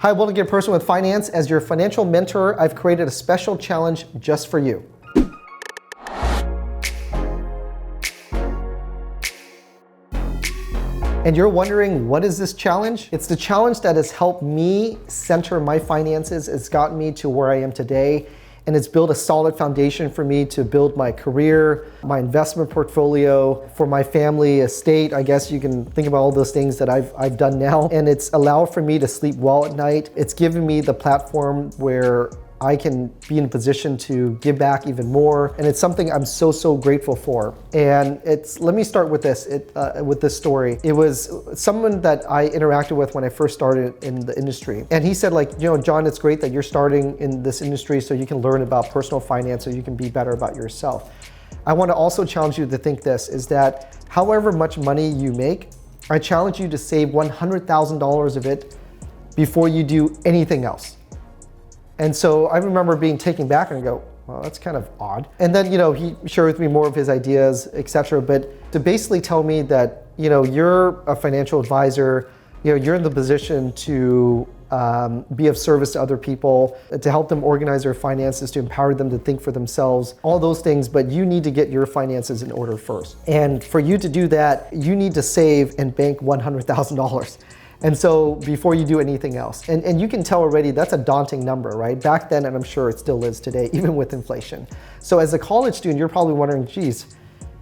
Hi, Will to Get Personal with Finance. As your financial mentor, I've created a special challenge just for you. And you're wondering, what is this challenge? It's the challenge that has helped me center my finances. It's gotten me to where I am today. And it's built a solid foundation for me to build my career, my investment portfolio, for my family, estate. I guess you can think about all those things that I've done now. And it's allowed for me to sleep well at night. It's given me the platform where I can be in a position to give back even more. And it's something I'm so grateful for. And let me start with this, with this story. It was someone that I interacted with when I first started in the industry. And he said, like, you know, John, it's great that you're starting in this industry so you can learn about personal finance, so you can be better about yourself. I want to also challenge you to think this, is that however much money you make, I challenge you to save $100,000 of it before you do anything else. And so I remember being taken back and go, well, that's kind of odd. And then, you know, he shared with me more of his ideas, etc. But to basically tell me that, you know, you're a financial advisor, you know, you're in the position to be of service to other people, to help them organize their finances, to empower them to think for themselves, all those things, but you need to get your finances in order first. And for you to do that, you need to save and bank $100,000. And so before you do anything else, and you can tell already that's a daunting number, right? Back then, and I'm sure it still is today, even with inflation. So as a college student, you're probably wondering, geez,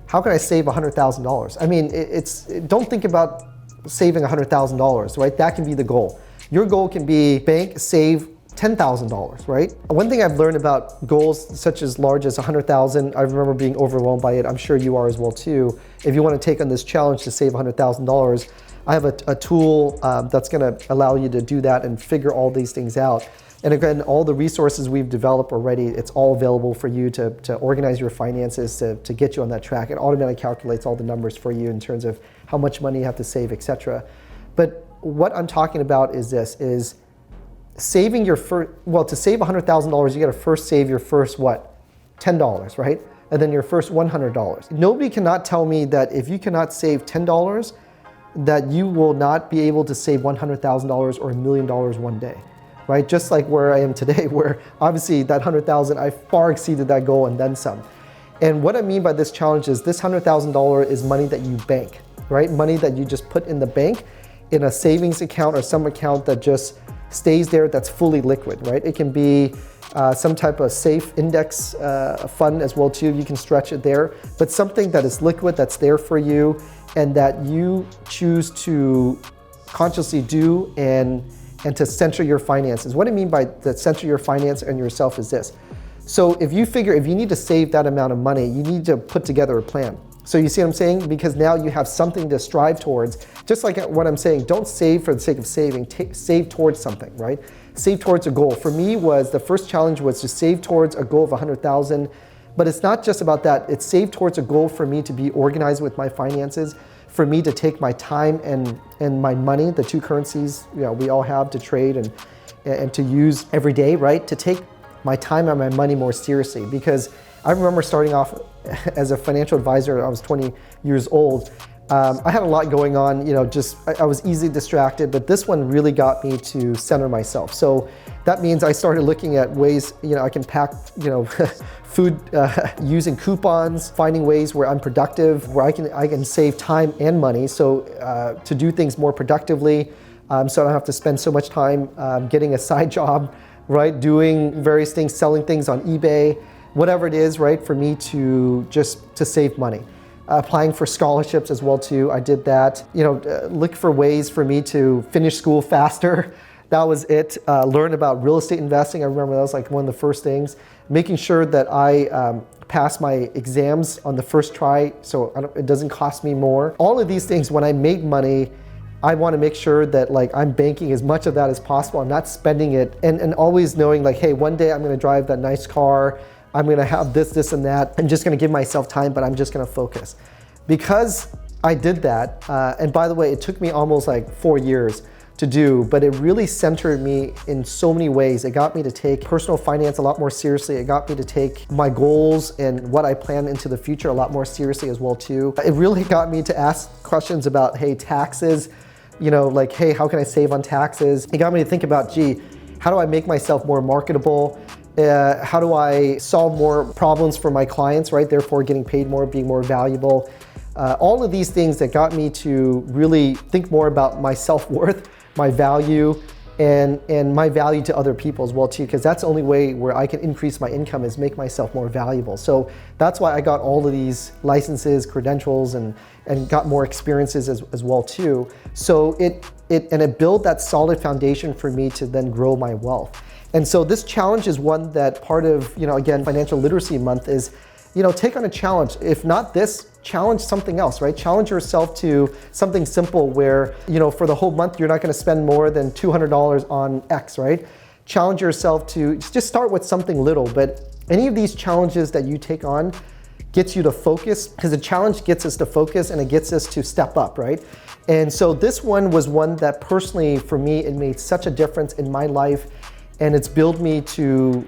how can I save $100,000? I mean, don't think about saving $100,000, right? That can be the goal. Your goal can be bank, save $10,000, right? One thing I've learned about goals such as large as $100,000, I remember being overwhelmed by it. I'm sure you are as well too. If you want to take on this challenge to save $100,000, I have a tool that's going to allow you to do that and figure all these things out. And again, all the resources we've developed already, it's all available for you to organize your finances, to get you on that track. It automatically calculates all the numbers for you in terms of how much money you have to save, etc. But what I'm talking about is this, is saving your first, well, to save $100,000, you got to first save your first, what, $10, right? And then your first $100. Nobody cannot tell me that if you cannot save $10, that you will not be able to save $100,000 or $1 million one day, right? Just like where I am today, where obviously that 100,000, I far exceeded that goal and then some. And what I mean by this challenge is this $100,000 is money that you bank, right? Money that you just put in the bank in a savings account or some account that just stays there, that's fully liquid, right? It can be some type of safe index fund as well too. You can stretch it there, but something that is liquid, that's there for you, and that you choose to consciously do and to center your finances. What I mean by the center your finance and yourself is this. So if you figure, if you need to save that amount of money, you need to put together a plan. So you see what I'm saying? Because now you have something to strive towards. Just like what I'm saying, don't save for the sake of saving, save towards something, right? Save towards a goal. For me, the first challenge was to save towards a goal of 100,000. But it's not just about that. It's save towards a goal for me to be organized with my finances, for me to take my time and my money, the two currencies, you know, we all have to trade and to use every day, right? To take my time and my money more seriously. Because I remember starting off as a financial advisor, I was 20 years old. I had a lot going on, you know, I was easily distracted, but this one really got me to center myself. So that means I started looking at ways, you know, I can pack, you know, food using coupons, finding ways where I'm productive, where I can save time and money. So to do things more productively, so I don't have to spend so much time getting a side job, right? Doing various things, selling things on eBay, whatever it is, right? For me to save money. Applying for scholarships as well too. I did that. You know, look for ways for me to finish school faster. That was it. Learn about real estate investing. I remember that was like one of the first things. Making sure that I pass my exams on the first try so it doesn't cost me more. All of these things, when I make money, I want to make sure that like I'm banking as much of that as possible. I'm not spending it and always knowing like, hey, one day I'm going to drive that nice car. I'm going to have this, and that. I'm just going to give myself time, but I'm just going to focus. Because I did that, and by the way, it took me almost like 4 years to do, but it really centered me in so many ways. It got me to take personal finance a lot more seriously. It got me to take my goals and what I plan into the future a lot more seriously as well too. It really got me to ask questions about, hey, taxes, like, hey, how can I save on taxes? It got me to think about, gee, how do I make myself more marketable? How do I solve more problems for my clients, right? Therefore, getting paid more, being more valuable. All of these things that got me to really think more about my self-worth, my value, and my value to other people as well too, because that's the only way where I can increase my income is make myself more valuable. So that's why I got all of these licenses, credentials, and got more experiences as well too. So it built that solid foundation for me to then grow my wealth. And so this challenge is one that part of, again, Financial Literacy Month is, take on a challenge. If not this, challenge something else, right? Challenge yourself to something simple where, for the whole month, you're not gonna spend more than $200 on X, right? Challenge yourself to just start with something little, but any of these challenges that you take on gets you to focus, because the challenge gets us to focus and it gets us to step up, right? And so this one was one that personally, for me, it made such a difference in my life. And it's built me to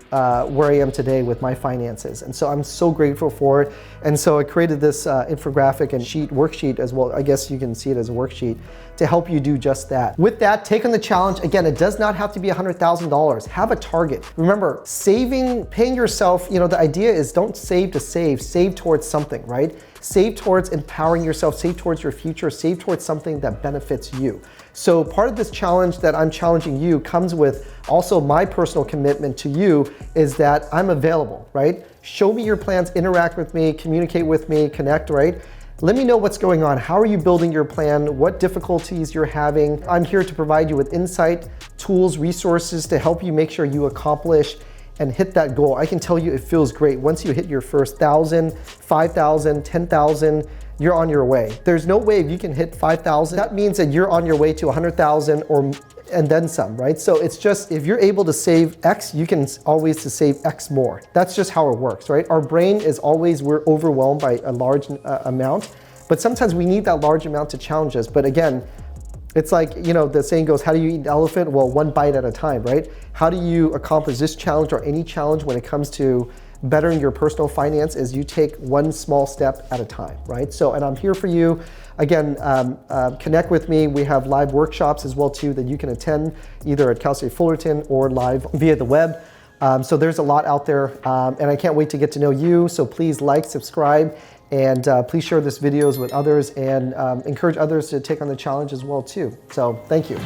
where I am today with my finances. And so I'm so grateful for it. And so I created this infographic and worksheet as well. I guess you can see it as a worksheet to help you do just that. With that, take on the challenge. Again, it does not have to be $100,000. Have a target. Remember, saving, paying yourself, the idea is don't save to save towards something, right? Save towards empowering yourself, save towards your future, save towards something that benefits you. So part of this challenge that I'm challenging you comes with also my personal commitment to you is that I'm available, right? Show me your plans, interact with me, communicate with me, connect, right? Let me know what's going on. How are you building your plan? What difficulties you're having? I'm here to provide you with insight, tools, resources to help you make sure you accomplish and hit that goal. I can tell you it feels great. Once you hit your first 1,000, 5,000, 10,000, you're on your way. There's no way if you can hit 5,000, that means that you're on your way to 100,000 and then some, right? So it's just, if you're able to save X, you can always to save X more. That's just how it works, right? Our brain is always, we're overwhelmed by a large amount, but sometimes we need that large amount to challenge us. But again, it's like, the saying goes, how do you eat an elephant? Well, one bite at a time, right? How do you accomplish this challenge or any challenge when it comes to bettering your personal finance is you take one small step at a time, right? So, and I'm here for you. Again, connect with me. We have live workshops as well too that you can attend either at Cal State Fullerton or live via the web. So there's a lot out there and I can't wait to get to know you. So please like, subscribe, and please share this videos with others and encourage others to take on the challenge as well too. So thank you.